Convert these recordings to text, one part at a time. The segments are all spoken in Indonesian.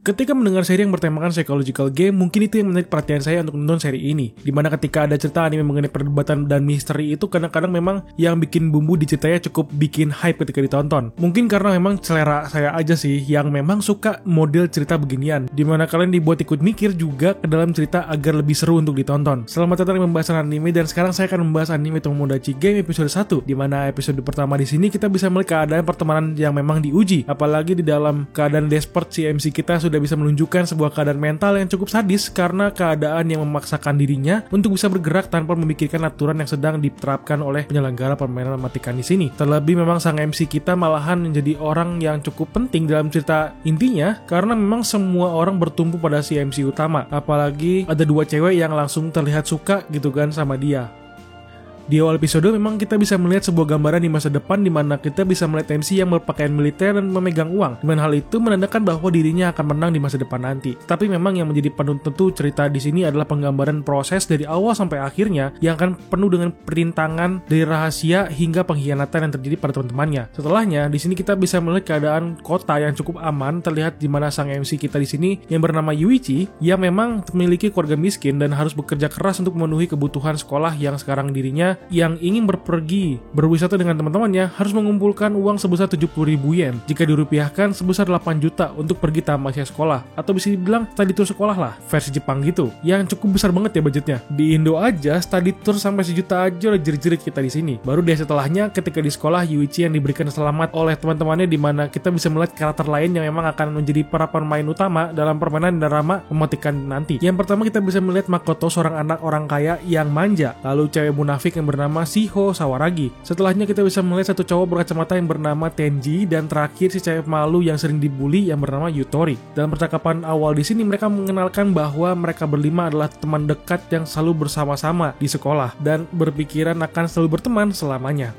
Ketika mendengar seri yang bertemakan psychological game, mungkin itu yang menarik perhatian saya untuk menonton seri ini. Dimana ketika ada cerita anime mengenai perdebatan dan misteri itu kadang-kadang memang yang bikin bumbu di ceritanya cukup bikin hype ketika ditonton. Mungkin karena memang selera saya aja sih yang memang suka model cerita beginian, dimana kalian dibuat ikut mikir juga ke dalam cerita agar lebih seru untuk ditonton. Selamat datang di pembahasan anime, dan sekarang saya akan membahas anime Tomodachi Game episode 1, dimana episode pertama di sini kita bisa melihat keadaan pertemanan yang memang diuji, apalagi di dalam keadaan desperate si MC kita sudah bisa menunjukkan sebuah keadaan mental yang cukup sadis karena keadaan yang memaksakan dirinya untuk bisa bergerak tanpa memikirkan aturan yang sedang diterapkan oleh penyelenggara permainan mematikan di sini. Terlebih memang sang MC kita malahan menjadi orang yang cukup penting dalam cerita intinya karena memang semua orang bertumpu pada si MC utama, apalagi ada dua cewek yang langsung terlihat suka gitu kan sama dia. Di awal episode memang kita bisa melihat sebuah gambaran di masa depan di mana kita bisa melihat MC yang berpakaian militer dan memegang uang. Dengan hal itu menandakan bahwa dirinya akan menang di masa depan nanti. Tapi memang yang menjadi penentu cerita di sini adalah penggambaran proses dari awal sampai akhirnya yang akan penuh dengan perintangan dari rahasia hingga pengkhianatan yang terjadi pada teman-temannya. Setelahnya di sini kita bisa melihat keadaan kota yang cukup aman, terlihat di mana sang MC kita di sini yang bernama Yuichi yang memang memiliki keluarga miskin dan harus bekerja keras untuk memenuhi kebutuhan sekolah yang sekarang dirinya yang ingin berwisata dengan teman-temannya harus mengumpulkan uang sebesar 70.000 yen jika dirupiahkan sebesar 8 juta untuk pergi tamasya sekolah, atau bisa dibilang study tour sekolah lah versi Jepang gitu, yang cukup besar banget ya budgetnya. Di Indo aja study tour sampai 1 juta aja udah jerit-jerit kita di sini. Baru deh setelahnya ketika di sekolah Yuichi yang diberikan selamat oleh teman-temannya, di mana kita bisa melihat karakter lain yang memang akan menjadi para pemain utama dalam permainan drama mematikan nanti. Yang pertama kita bisa melihat Makoto, seorang anak orang kaya yang manja, lalu cewek munafik yang bernama Shiho Sawaragi. Setelahnya kita bisa melihat satu cowok berkacamata yang bernama Tenji, dan terakhir si cewek malu yang sering dibully yang bernama Yutori. Dalam percakapan awal di sini mereka mengenalkan bahwa mereka berlima adalah teman dekat yang selalu bersama-sama di sekolah dan berpikiran akan selalu berteman selamanya.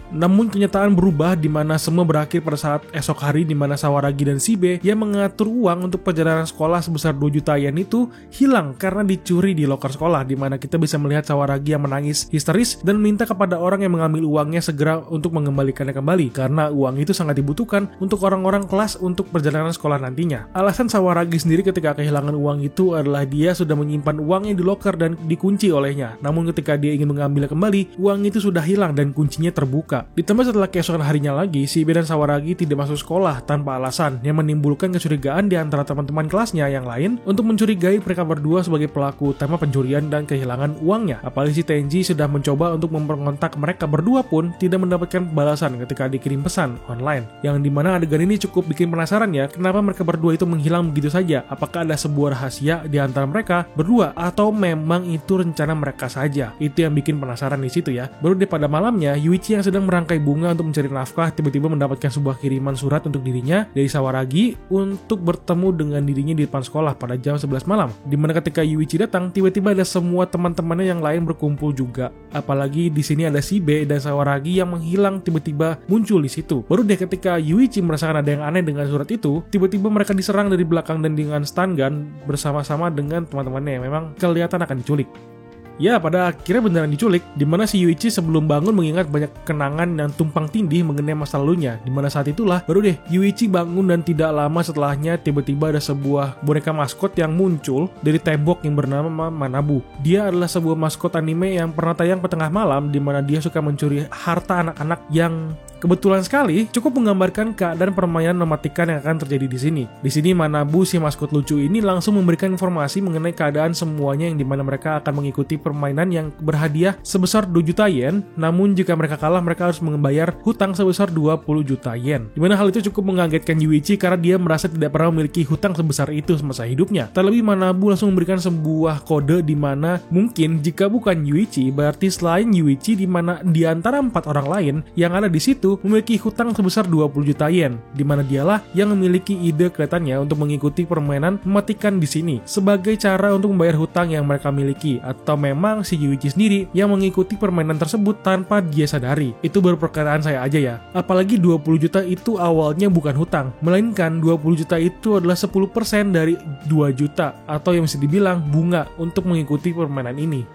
Namun kenyataan berubah di mana semua berakhir pada saat esok hari, di mana Sawaragi dan Shibe yang mengatur uang untuk perjalanan sekolah sebesar 2 juta yen itu hilang karena dicuri di loker sekolah, di mana kita bisa melihat Sawaragi yang menangis histeris dan meminta kepada orang yang mengambil uangnya segera untuk mengembalikannya kembali karena uang itu sangat dibutuhkan untuk orang-orang kelas untuk perjalanan sekolah nantinya. Alasan Sawaragi sendiri ketika kehilangan uang itu adalah dia sudah menyimpan uangnya di loker dan dikunci olehnya. Namun ketika dia ingin mengambilnya kembali, uang itu sudah hilang dan kuncinya terbuka. Ditambah setelah keesokan harinya lagi, Shibe dan Sawaragi tidak masuk sekolah tanpa alasan yang menimbulkan kecurigaan di antara teman-teman kelasnya yang lain untuk mencurigai mereka berdua sebagai pelaku utama pencurian dan kehilangan uangnya. Apalagi si Tenji sudah mencoba untuk memperkontak mereka berdua pun tidak mendapatkan balasan ketika dikirim pesan online. Yang dimana adegan ini cukup bikin penasaran ya, kenapa mereka berdua itu menghilang begitu saja? Apakah ada sebuah rahasia di antara mereka berdua atau memang itu rencana mereka saja? Itu yang bikin penasaran di situ ya. Baru deh pada malamnya, Yuichi yang sedang merangkai bunga untuk mencari nafkah tiba-tiba mendapatkan sebuah kiriman surat untuk dirinya dari Sawaragi untuk bertemu dengan dirinya di depan sekolah pada jam 11 malam. Dimana ketika Yuichi datang, tiba-tiba ada semua teman-temannya yang lain berkumpul juga. Apalagi di sini ada Shibe dan Sawaragi yang menghilang tiba-tiba muncul di situ. Baru deh ketika Yuichi merasakan ada yang aneh dengan surat itu, tiba-tiba mereka diserang dari belakang dan dengan stun gun bersama-sama dengan teman-temannya yang memang kelihatan akan diculik. Ya, pada akhirnya beneran diculik, dimana si Yuichi sebelum bangun mengingat banyak kenangan yang tumpang tindih mengenai masa lalunya. Dimana saat itulah, baru deh Yuichi bangun dan tidak lama setelahnya tiba-tiba ada sebuah boneka maskot yang muncul dari tembok yang bernama Manabu. Dia adalah sebuah maskot anime yang pernah tayang pada tengah malam, dimana dia suka mencuri harta anak-anak yang kebetulan sekali cukup menggambarkan keadaan permainan mematikan yang akan terjadi di sini. Di sini Manabu si maskot lucu ini langsung memberikan informasi mengenai keadaan semuanya, yang dimana mereka akan mengikuti permainan yang berhadiah sebesar 2 juta yen, namun jika mereka kalah mereka harus membayar hutang sebesar 20 juta yen. Dimana hal itu cukup mengagetkan Yuichi karena dia merasa tidak pernah memiliki hutang sebesar itu semasa hidupnya. Terlebih Manabu langsung memberikan sebuah kode dimana mungkin jika bukan Yuichi berarti selain Yuichi, dimana di antara 4 orang lain yang ada di situ memiliki hutang sebesar 20 juta yen, dimana dialah yang memiliki ide kelihatannya untuk mengikuti permainan mematikan di sini sebagai cara untuk membayar hutang yang mereka miliki, atau memang si Yuichi sendiri yang mengikuti permainan tersebut tanpa dia sadari. Itu baru perkiraan saya aja ya. Apalagi 20 juta itu awalnya bukan hutang, melainkan 20 juta itu adalah 10% dari 2 juta atau yang bisa dibilang bunga untuk mengikuti permainan ini.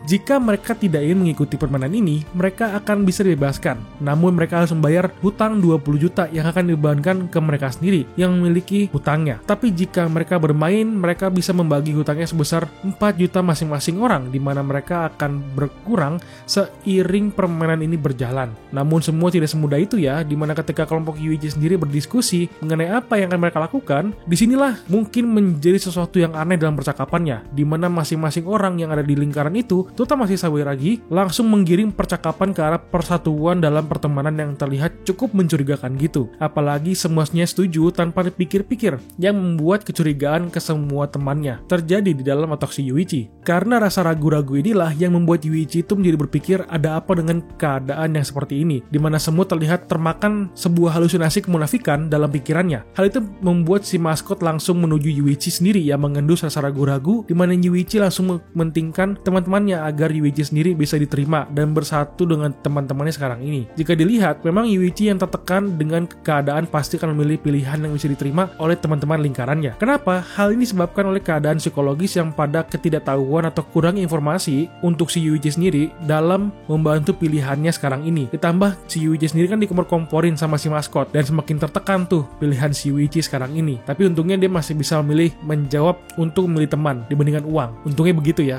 Jika mereka tidak ingin mengikuti permainan ini, mereka akan bisa dibebaskan. Namun mereka harus membayar hutang 20 juta yang akan dibebankan ke mereka sendiri yang memiliki hutangnya. Tapi jika mereka bermain, mereka bisa membagi hutangnya sebesar 4 juta masing-masing orang, di mana mereka akan berkurang seiring permainan ini berjalan. Namun semua tidak semudah itu ya, di mana ketika kelompok Yuichi sendiri berdiskusi mengenai apa yang akan mereka lakukan, disinilah mungkin menjadi sesuatu yang aneh dalam percakapannya, di mana masing-masing orang yang ada di lingkaran itu, terutama si Sawiragi, langsung menggiring percakapan ke arah persatuan dalam pertemanan yang terlihat cukup mencurigakan gitu. Apalagi semuanya setuju tanpa dipikir-pikir, yang membuat kecurigaan ke semua temannya terjadi di dalam otak si Yuichi. Karena rasa ragu-ragu inilah yang membuat Yuichi itu menjadi berpikir ada apa dengan keadaan yang seperti ini, di mana semua terlihat termakan sebuah halusinasi kemunafikan dalam pikirannya. Hal itu membuat si maskot langsung menuju Yuichi sendiri yang mengendus rasa ragu-ragu, di mana Yuichi langsung mementingkan teman-temannya agar Yuichi sendiri bisa diterima dan bersatu dengan teman-temannya sekarang ini. Jika dilihat, memang Yuichi yang tertekan dengan keadaan pasti akan memilih pilihan yang bisa diterima oleh teman-teman lingkarannya. Kenapa? Hal ini disebabkan oleh keadaan psikologis yang pada ketidaktahuan atau kurang informasi untuk si Yuichi sendiri dalam membantu pilihannya sekarang ini. Ditambah si Yuichi sendiri kan dikompor-komporin sama si maskot dan semakin tertekan tuh pilihan si Yuichi sekarang ini. Tapi untungnya dia masih bisa memilih menjawab untuk memilih teman dibandingkan uang. Untungnya begitu ya.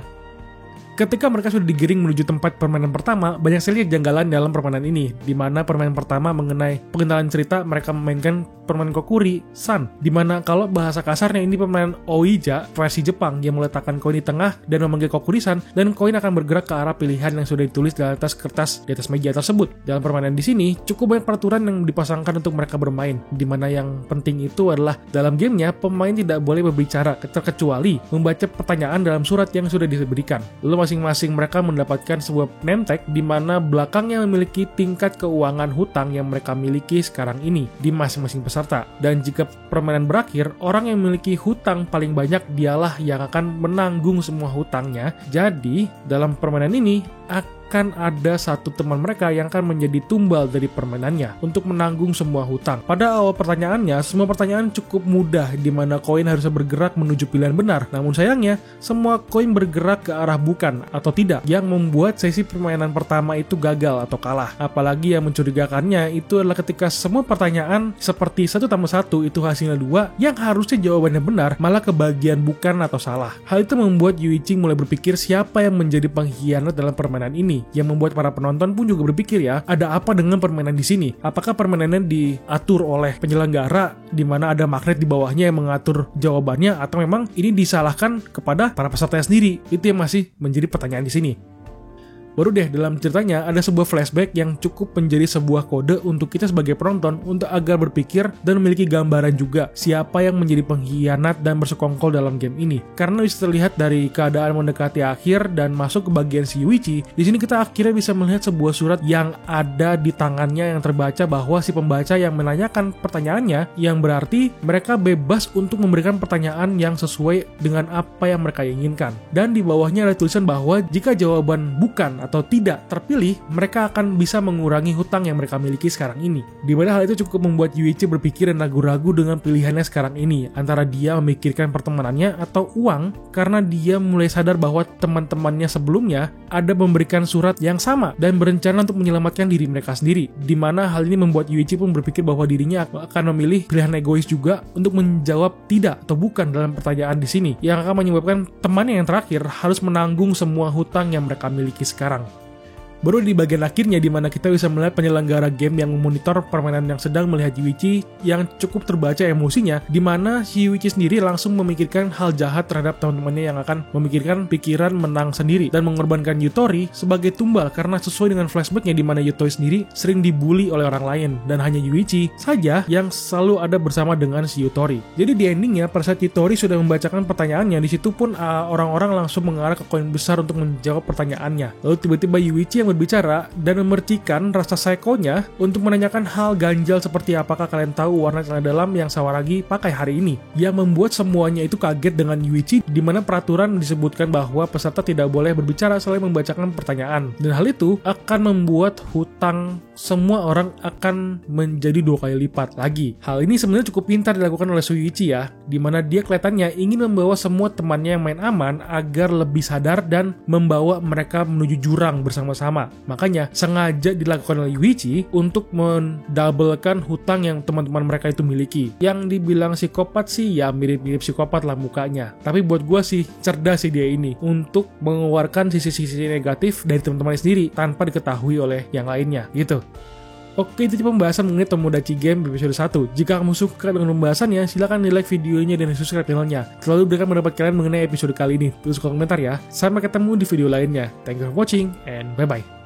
Ketika mereka sudah digiring menuju tempat permainan pertama, banyak sekali kejanggalan dalam permainan ini, di mana permainan pertama mengenai pengenalan cerita mereka memainkan permainan Kokuri San, di mana kalau bahasa kasarnya ini permainan Ouija versi Jepang yang meletakkan koin di tengah dan memanggil Kokuri San, dan koin akan bergerak ke arah pilihan yang sudah ditulis di atas kertas di atas meja tersebut. Dalam permainan di sini cukup banyak peraturan yang dipasangkan untuk mereka bermain, di mana yang penting itu adalah dalam gamenya pemain tidak boleh berbicara terkecuali membaca pertanyaan dalam surat yang sudah diberikan. Lalu masing-masing mereka mendapatkan sebuah name tag di mana belakangnya memiliki tingkat keuangan hutang yang mereka miliki sekarang ini di masing-masing peserta. Dan jika permainan berakhir, orang yang memiliki hutang paling banyak dialah yang akan menanggung semua hutangnya. Jadi, dalam permainan ini akan ada satu teman mereka yang akan menjadi tumbal dari permainannya untuk menanggung semua hutang. Pada awal pertanyaannya, semua pertanyaan cukup mudah di mana koin harus bergerak menuju pilihan benar. Namun sayangnya, semua koin bergerak ke arah bukan atau tidak, yang membuat sesi permainan pertama itu gagal atau kalah. Apalagi yang mencurigakannya itu adalah ketika semua pertanyaan seperti 1+1 itu hasilnya 2, yang harusnya jawabannya benar malah kebagian bukan atau salah. Hal itu membuat Yuichi mulai berpikir siapa yang menjadi pengkhianat dalam permainan ini, yang membuat para penonton pun juga berpikir ya, ada apa dengan permainan di sini? Apakah permainannya diatur oleh penyelenggara di mana ada magnet di bawahnya yang mengatur jawabannya, atau memang ini disalahkan kepada para peserta sendiri? Itu yang masih menjadi pertanyaan di sini. Baru deh dalam ceritanya ada sebuah flashback yang cukup menjadi sebuah kode untuk kita sebagai penonton untuk agar berpikir dan memiliki gambaran juga siapa yang menjadi pengkhianat dan bersekongkol dalam game ini. Karena bisa terlihat dari keadaan mendekati akhir dan masuk ke bagian si Yuichi, di sini kita akhirnya bisa melihat sebuah surat yang ada di tangannya yang terbaca bahwa si pembaca yang menanyakan pertanyaannya, yang berarti mereka bebas untuk memberikan pertanyaan yang sesuai dengan apa yang mereka inginkan. Dan di bawahnya ada tulisan bahwa jika jawaban bukan atau tidak terpilih, mereka akan bisa mengurangi hutang yang mereka miliki sekarang ini. Dimana hal itu cukup membuat Yuichi berpikir dan ragu-ragu dengan pilihannya sekarang ini, antara dia memikirkan pertemanannya atau uang, karena dia mulai sadar bahwa teman-temannya sebelumnya ada memberikan surat yang sama dan berencana untuk menyelamatkan diri mereka sendiri. Dimana hal ini membuat Yuichi pun berpikir bahwa dirinya akan memilih pilihan egois juga untuk menjawab tidak atau bukan dalam pertanyaan di sini, yang akan menyebabkan temannya yang terakhir harus menanggung semua hutang yang mereka miliki sekarang. Baru di bagian akhirnya di mana kita bisa melihat penyelenggara game yang memonitor permainan yang sedang melihat Yuichi yang cukup terbaca emosinya, di mana si Yuichi sendiri langsung memikirkan hal jahat terhadap teman-temannya yang akan memikirkan pikiran menang sendiri dan mengorbankan Yutori sebagai tumbal, karena sesuai dengan flashbacknya di mana Yutori sendiri sering dibully oleh orang lain dan hanya Yuichi saja yang selalu ada bersama dengan si Yutori. Jadi di endingnya pada saat Yutori sudah membacakan pertanyaannya, di situ pun orang-orang langsung mengarah ke koin besar untuk menjawab pertanyaannya. Lalu tiba-tiba Yuichi yang yang berbicara dan memercikan rasa psikonya untuk menanyakan hal ganjal seperti apakah kalian tahu warna celana dalam yang Sawaragi pakai hari ini, yang membuat semuanya itu kaget dengan Yuichi, di mana peraturan disebutkan bahwa peserta tidak boleh berbicara selain membacakan pertanyaan, dan hal itu akan membuat hutang semua orang akan menjadi 2 kali lipat lagi. Hal ini sebenarnya cukup pintar dilakukan oleh Shuichi ya, di mana dia kelihatannya ingin membawa semua temannya yang main aman agar lebih sadar dan membawa mereka menuju jurang bersama-sama. Makanya sengaja dilakukan oleh Yuichi untuk mendoublekan hutang yang teman-teman mereka itu miliki. Yang dibilang psikopat sih ya mirip-mirip psikopat lah mukanya. Tapi buat gue sih cerdas sih dia ini untuk mengeluarkan sisi-sisi negatif dari teman-temannya sendiri tanpa diketahui oleh yang lainnya gitu. Oke, itu pembahasan mengenai Tomodachi Game episode 1. Jika kamu suka dengan pembahasannya, silahkan di like videonya dan subscribe channelnya. Selalu berikan pendapat kalian mengenai episode kali ini. Tulis komentar ya. Sampai ketemu di video lainnya. Thank you for watching and bye-bye.